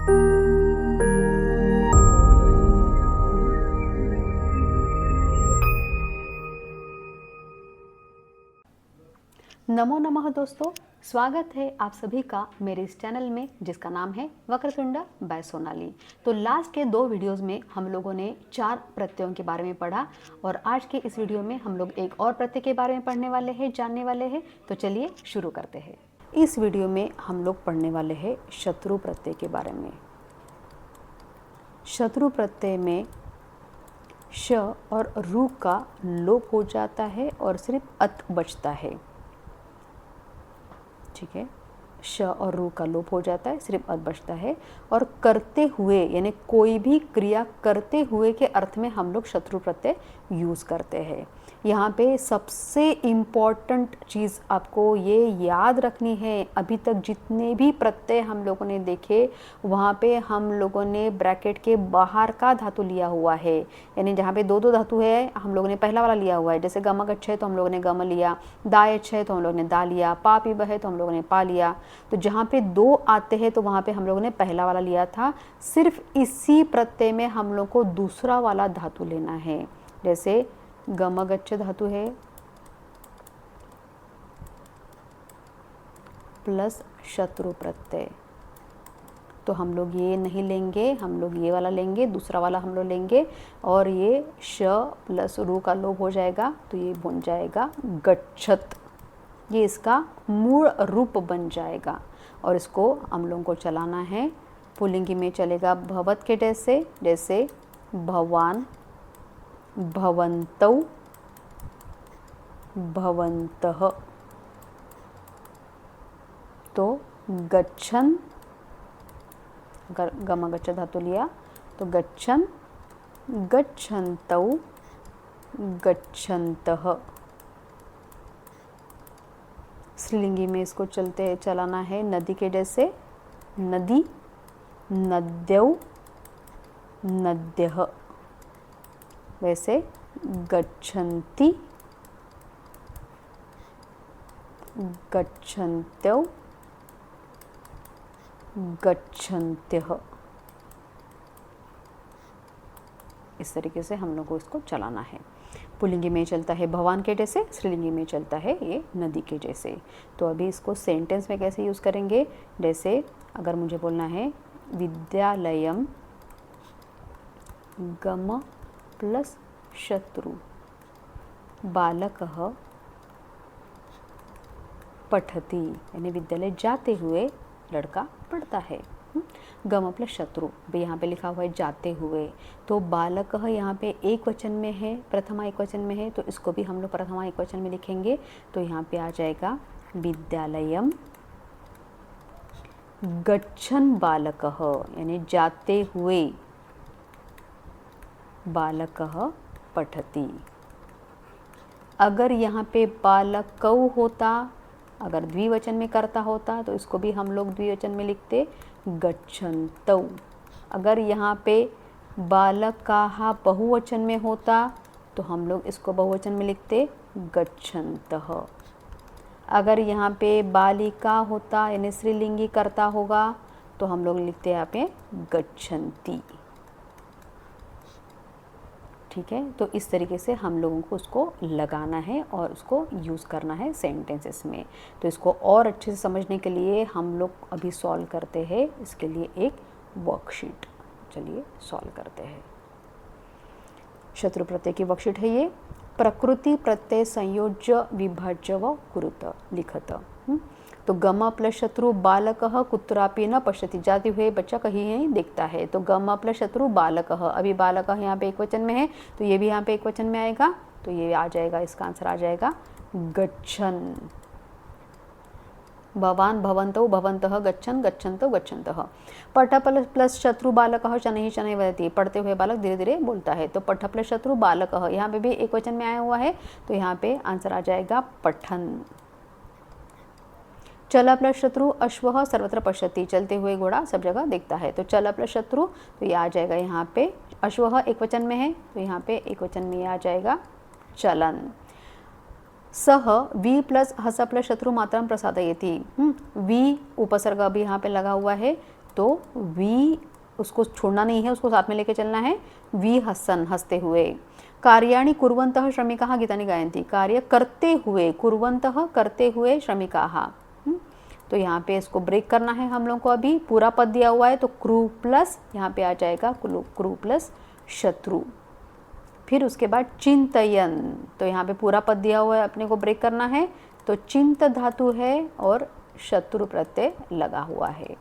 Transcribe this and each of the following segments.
नमो नमः दोस्तों, स्वागत है आप सभी का मेरे इस चैनल में जिसका नाम है वक्रतुंड बाय सोनाली। तो लास्ट के 2 वीडियोस में हम लोगों ने 4 प्रत्ययों के बारे में पढ़ा और आज के इस वीडियो में हम लोग एक और प्रत्यय के बारे में पढ़ने वाले हैं, जानने वाले हैं। तो चलिए शुरू करते हैं। इस वीडियो में हम लोग पढ़ने वाले हैं शत्रु प्रत्यय के बारे में। शत्रु प्रत्यय में श और रु का लोप हो जाता है और सिर्फ अत बचता है। ठीक है, श और रू का लोप हो जाता है, सिर्फ अत बचता है। और करते हुए यानी कोई भी क्रिया करते हुए के अर्थ में हम लोग शत्रु प्रत्यय यूज़ करते हैं। यहाँ पे सबसे इम्पॉर्टेंट चीज़ आपको ये याद रखनी है, अभी तक जितने भी प्रत्यय हम लोगों ने देखे वहाँ पे हम लोगों ने ब्रैकेट के बाहर का धातु लिया हुआ है। यानी जहाँ पे 2 धातु है हम लोगों ने पहला वाला लिया हुआ है। जैसे गमक अच्छे है तो हम लोगों ने गम लिया, दाय अच्छे है तो हम लोगों ने दा लिया, पा पीब है तो हम लोगों ने पा लिया। तो जहाँ पे 2 आते हैं तो वहाँ पे हम लोगों ने पहला वाला लिया था। सिर्फ इसी प्रत्यय में हम लोग को दूसरा वाला धातु लेना है। जैसे गमगच्छ धातु है प्लस शत्रु प्रत्यय, तो हम लोग ये नहीं लेंगे, हम लोग ये वाला लेंगे, दूसरा वाला हम लोग लेंगे और ये श प्लस रू का लोप हो जाएगा तो ये बन जाएगा गच्छत। ये इसका मूल रूप बन जाएगा और इसको हम लोगों को चलाना है। पुल्लिंगी में चलेगा भवत के जैसे, जैसे भवान, भवन्तौ, भवन्तः। तो गच्छन, अगर गमगच्छ धातु लिया तो गच्छन, गच्छन्तौ, गच्छन्तः। स्त्रीलिंगी में इसको चलाना है नदी के जैसे, नदी, नद्यौ, नद्यः। वैसे गच्छन्ति, गच्छन्त्यौ, गच्छन्त्यः। इस तरीके से हम लोग को इसको चलाना है। पुल्लिंगी में चलता है भवान के जैसे, स्त्रीलिंगी में चलता है ये नदी के जैसे। तो अभी इसको सेंटेंस में कैसे यूज़ करेंगे, जैसे अगर मुझे बोलना है विद्यालयम गम प्लस शत्रु बालकः पठति, यानी विद्यालय जाते हुए लड़का पढ़ता है। गम प्लस शत्रु, यहाँ पे लिखा हुआ है जाते हुए, तो बालकः यहाँ पे एक वचन में है, प्रथमा एक वचन में है, तो इसको भी हम लोग प्रथमा एक वचन में लिखेंगे। तो यहाँ पे आ जाएगा विद्यालयम गच्छन बालकः, यानी जाते हुए बालकः पठति। अगर यहाँ पे बालकौ होता, अगर द्विवचन में करता होता तो इसको भी हम लोग द्विवचन में लिखते गच्छन्तौ। अगर यहाँ पे बालकाः बहुवचन में होता तो हम लोग इसको बहुवचन में लिखते गच्छन्तः। अगर यहाँ पे बालिका होता यानी स्त्रीलिंगी करता होगा तो हम लोग लिखते यहाँ पे गच्छन्ति। ठीक है, तो इस तरीके से हम लोगों को उसको लगाना है और उसको यूज़ करना है सेंटेंसेस में। तो इसको और अच्छे से समझने के लिए हम लोग अभी सॉल्व करते हैं, इसके लिए एक वर्कशीट। चलिए सॉल्व करते हैं। शत्रु प्रत्यय की वर्कशीट है ये। प्रकृति प्रत्यय संयोज्य विभाज्य व कुरुत लिखत। तो गम प्लस शत्रु बालकः कुत्रापि न पश्यति, जाते हुए बच्चा कहीं नहीं देखता है। तो गम प्लस शत्रु बालकः, अभी बालकः यहाँ पे एक वचन में है तो ये भी यहाँ पे एक वचन में आएगा, तो ये आ जाएगा, इसका आंसर आ जाएगा गच्छन। भवान भवन्तौ भवन्तः गच्छन गच्छन्तौ गच्छन्तः। पठ प्लस शत्रु बालकः शनैः शनैः वदति, पढ़ते हुए बालक धीरे धीरे बोलता है। तो पठ प्लस शत्रु बालकः यहाँ पे भी एक वचन में आया हुआ है, तो यहाँ पे आंसर आ जाएगा पठन। चल प्लस शत्रु अश्वः सर्वत्र पश्यति, चलते हुए घोड़ा सब जगह देखता है। तो चल प्लस शत्रु, तो ये आ जाएगा यहाँ पे, अश्वः एक वचन में है तो यहाँ पे एक वचन में आ जाएगा चलन। सह वी प्लस हस प्लस शत्रु मात्रम प्रसादयति, वी उपसर्ग अभी यहाँ पे लगा हुआ है तो वी उसको छोड़ना नहीं है, उसको साथ में लेके चलना है। वी हसन हंसते हुए। कार्याणि कुर्वन्तः श्रमिकाः गीतानि गायन्ति। कार्य करते हुए, कुर्वन्तः करते हुए श्रमिकाः। तो यहाँ पे इसको ब्रेक करना है हम लोग को। अभी पूरा पद दिया हुआ है तो क्रू प्लस यहाँ पे आ जाएगा क्रू प्लस शत्रु। फिर उसके बाद चिंतयन, तो यहाँ पे पूरा पद दिया हुआ है, अपने को ब्रेक करना है। तो चिंत धातु है और शत्रु प्रत्यय लगा हुआ है।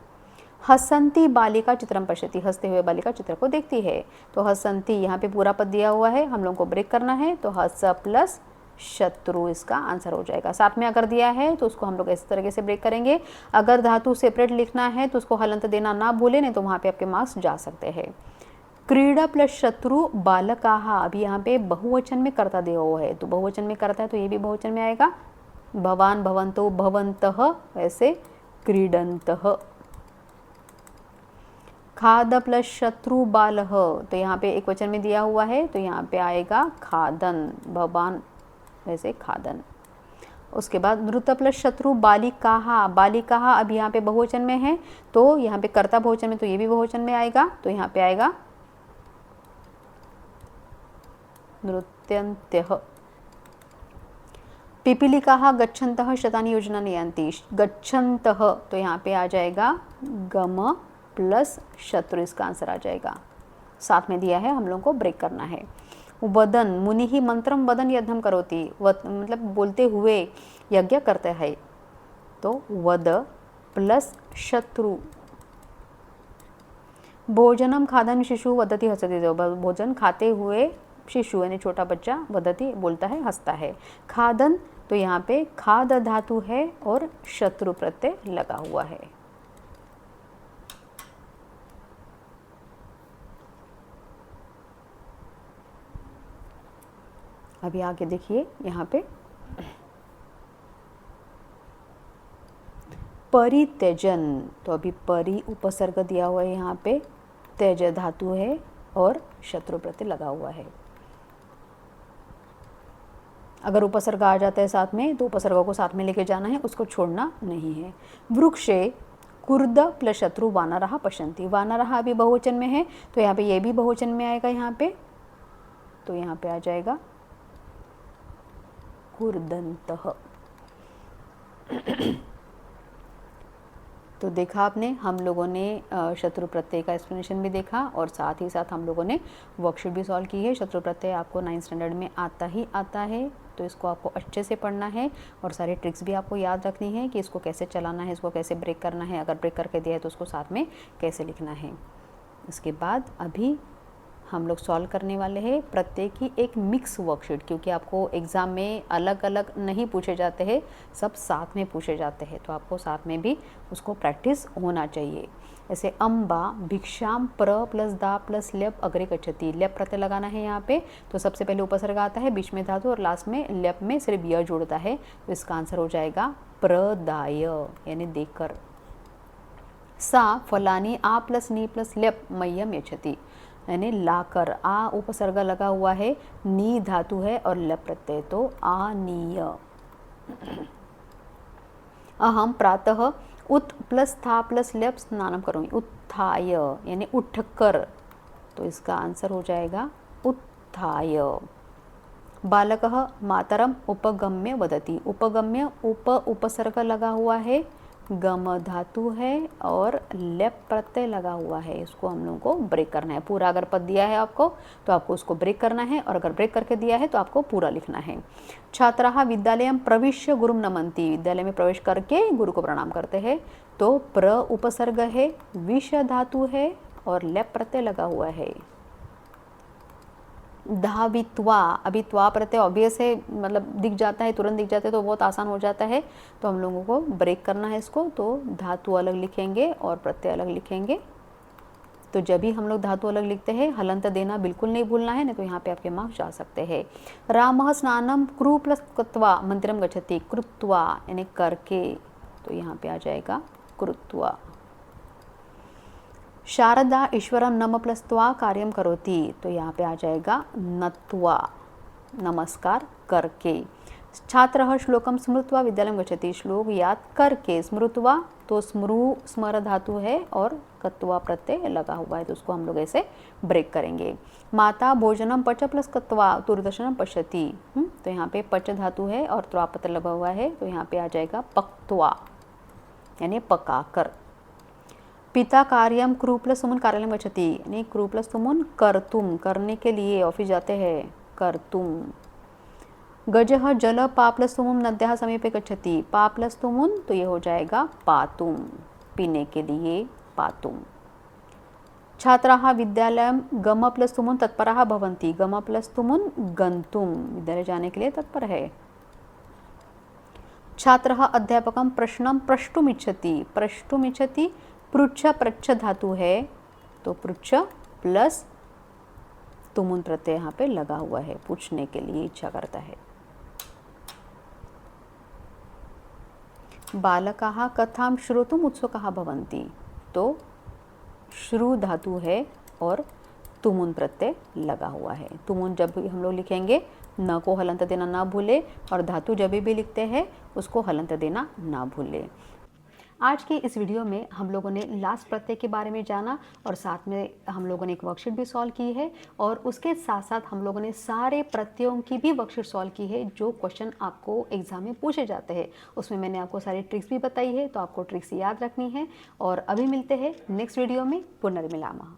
हसंती बालिका चित्रम पश्यति, हंसते हुए बालिका चित्र को देखती है। तो हसंती यहाँ पे पूरा पद दिया हुआ है, हम लोग को ब्रेक करना है। तो हस प्लस शत्रु इसका आंसर हो जाएगा। साथ में अगर दिया है तो उसको हम लोग इस तरीके से ब्रेक करेंगे। अगर धातु सेपरेट लिखना है तो उसको हलंत देना ना भूले, नहीं तो वहाँ पे आपके मार्क्स जा सकते हैं। क्रीड़ा प्लस शत्रु बालकाः, अभी यहाँ पे बहुवचन में कर्ता दिया हुआ है, तो बहुवचन में करता है तो ये भी बहुवचन में आएगा। भवान भवन्तो भवन्तः, ऐसे क्रीडन्तः। खाद प्लस शत्रु बालः, तो यहाँ पे एक वचन में दिया हुआ है तो यहाँ पे आएगा खादन, भवान वैसे खादन। उसके बाद नृत्य प्लस शत्रु बालिकाः, बालिकाः अब यहाँ पे बहुवचन में है तो यहाँ पे कर्ता बहुवचन में, तो ये भी बहुवचन में आएगा। तो यहाँ पे आएगा नृत्यन्त्यः। पिपीलिकाः गच्छन्तः शतानि योजनानि यान्ति, गच्छन्तः तो यहाँ पे आ जाएगा गम प्लस शत्रु, इसका आंसर आ जाएगा। साथ में दिया है, हम लोग को ब्रेक करना है। वदन मुनिः मंत्रम वदन यज्ञम करोति, मतलब बोलते हुए यज्ञ करते हैं, तो वद प्लस शत्रु। भोजनम खादन शिशु वदति हसति, भोजन खाते हुए शिशु यानी छोटा बच्चा वदति बोलता है, हंसता है। खादन तो यहाँ पे खाद धातु है और शत्रु प्रत्यय लगा हुआ है। अभी आगे देखिए यहाँ पे परित्यजन, तो अभी परि उपसर्ग दिया हुआ है, यहाँ पे त्यज धातु है और शत्रु प्रत्यय लगा हुआ है। अगर उपसर्ग आ जाता है साथ में तो उपसर्ग को साथ में लेके जाना है, उसको छोड़ना नहीं है। वृक्षे कुर्द प्लस शत्रु वानरः पश्यन्ति, वानरः अभी बहुवचन में है तो यहाँ पे ये भी बहुवचन में आएगा यहाँ पे, तो यहाँ पे आ जाएगा कुर्दन्तः। तो देखा आपने, हम लोगों ने शत्रु प्रत्यय का एक्सप्लेनेशन भी देखा और साथ ही साथ हम लोगों ने वर्कशीट भी सॉल्व की है। शत्रु प्रत्यय आपको 9th स्टैंडर्ड में आता ही आता है, तो इसको आपको अच्छे से पढ़ना है और सारे ट्रिक्स भी आपको याद रखनी है कि इसको कैसे चलाना है, इसको कैसे ब्रेक करना है, अगर ब्रेक करके दिया है तो उसको साथ में कैसे लिखना है। इसके बाद अभी हम लोग सॉल्व करने वाले हैं प्रत्यय की एक मिक्स वर्कशीट, क्योंकि आपको एग्ज़ाम में अलग अलग नहीं पूछे जाते हैं, सब साथ में पूछे जाते हैं, तो आपको साथ में भी उसको प्रैक्टिस होना चाहिए। जैसे अम्बा भिक्षाम प्र प्लस दा प्लस ल्यप अग्रे गच्छति, ल्यप प्रत्यय लगाना है यहाँ पे, तो सबसे पहले उपसर्ग आता है, बीच में धातु और लास्ट में ल्यप में सिर्फ य जुड़ता है, तो इसका आंसर हो जाएगा प्रदाय यानी देकर। सा फलानी आ प्लस नी प्लस ल्यप मह्यम यच्छति, यानी लाकर, आ उपसर्ग लगा हुआ है, नी धातु है और लप प्रत्यय, तो आनीय। अहम प्रातः उत प्लस था प्लस लप स्नानम करूँगी, उत्थाय यानी उठकर, तो इसका आंसर हो जाएगा उत्थाय। बालकः मातरम उपगम्य वदति, उपगम्य उप उपसर्ग लगा हुआ है, गम धातु है और लेप प्रत्यय लगा हुआ है, इसको हम लोगों को ब्रेक करना है। पूरा अगर पद दिया है आपको तो आपको उसको ब्रेक करना है, और अगर ब्रेक करके दिया है तो आपको पूरा लिखना है। छात्राः विद्यालयं प्रविश्य गुरुं नमन्ति, विद्यालय में प्रवेश करके गुरु को प्रणाम करते हैं, तो प्र उपसर्ग है, विष धातु है और लेप प्रत्यय लगा हुआ है। धावित्वा, अभी त्वा प्रत्यय ऑब्वियस है, मतलब दिख जाता है, तुरंत दिख जाता है तो बहुत आसान हो जाता है, तो हम लोगों को ब्रेक करना है इसको, तो धातु अलग लिखेंगे और प्रत्यय अलग लिखेंगे। तो जब भी हम लोग धातु अलग लिखते हैं हलंत देना बिल्कुल नहीं भूलना है, नहीं तो यहाँ पे आपके मार्क्स जा सकते हैं। रामः स्नानम कृ प्लस कृत्वा मंदिरम गच्छति, कृत्वा यानी करके, तो यहाँ पे आ जाएगा कृत्वा। शारदा ईश्वरम नम प्लस त्वा कार्यम करोति, तो यहाँ पे आ जाएगा नत्वा, नमस्कार करके। छात्रः श्लोकम स्मृत्वा विद्यालयं गच्छति, श्लोक याद करके, स्मृत्वा तो स्मर धातु है और कत्वा प्रत्यय लगा हुआ है, तो उसको हम लोग ऐसे ब्रेक करेंगे। माता भोजनम पच प्लस कत्वा दूरदर्शनम पश्यति, तो यहाँ पे पच धातु है और त्वा प्रत्यय लगा हुआ है, तो यहाँ पे आ जाएगा पक्त्वा यानी पकाकर। पिता कार्यम क्रू प्लस तुमुन कार्यालय गच्छति, यानी क्रू प्लस तुमुन कर्तुम, करने के लिए ऑफिस जाते हैं, कर्तुम। गजः जल पा प्लस तुमुन नद्याः समीपे गच्छति, पा प्लस तुमुन तो ये हो जाएगा पातुम, पीने के लिए पातुम। छात्राः विद्यालयं गम प्लस तुमुन तत्पराः भवन्ति, गम प्लस तुमुन गन्तुम, विद्यालय जाने के लिए तत्पर है। छात्रः अध्यापकं प्रश्नं प्रष्टुमिच्छति, प्रष्टुमिच्छति पृच्छ प्रच्छ धातु है, तो पृच्छ प्लस तुमुन प्रत्यय यहाँ पे लगा हुआ है, पूछने के लिए इच्छा करता है। बालकाः कथां श्रोतुम् उत्सुकाः भवन्ति, तो श्रु धातु है और तुमुन प्रत्यय लगा हुआ है। तुमुन जब भी हम लोग लिखेंगे न को हलंत देना ना भूले, और धातु जब भी लिखते हैं उसको हलंत देना ना भूले। आज के इस वीडियो में हम लोगों ने लास्ट प्रत्यय के बारे में जाना और साथ में हम लोगों ने एक वर्कशीट भी सॉल्व की है, और उसके साथ साथ हम लोगों ने सारे प्रत्ययों की भी वर्कशीट सॉल्व की है जो क्वेश्चन आपको एग्जाम में पूछे जाते हैं। उसमें मैंने आपको सारी ट्रिक्स भी बताई है, तो आपको ट्रिक्स याद रखनी है। और अभी मिलते हैं नेक्स्ट वीडियो में। पुनर्मिलामः।